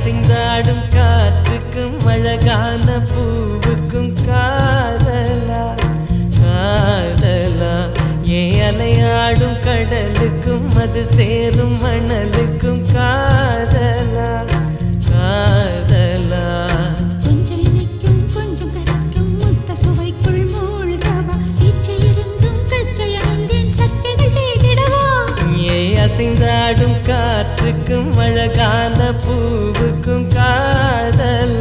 அசைந்தாடும் காற்றுக்கும் அழகான பூவுக்கும் காதலா காதலா அலையாடும் கடலுக்கும் அது சேரும் மணலுக்கும் காதலா காதலா கொஞ்சம் இனிக்கும் கொஞ்சம் கரைக்கும் முத்த சுவைக்குள் மூழ்கவா இச்சை இருந்தும் கச்சை அணிந்தேன் சச்சைகள் செய்திடவா அசைந்தாடும் காற்றுக்கும் அழகான பூவுக்கும் காதலா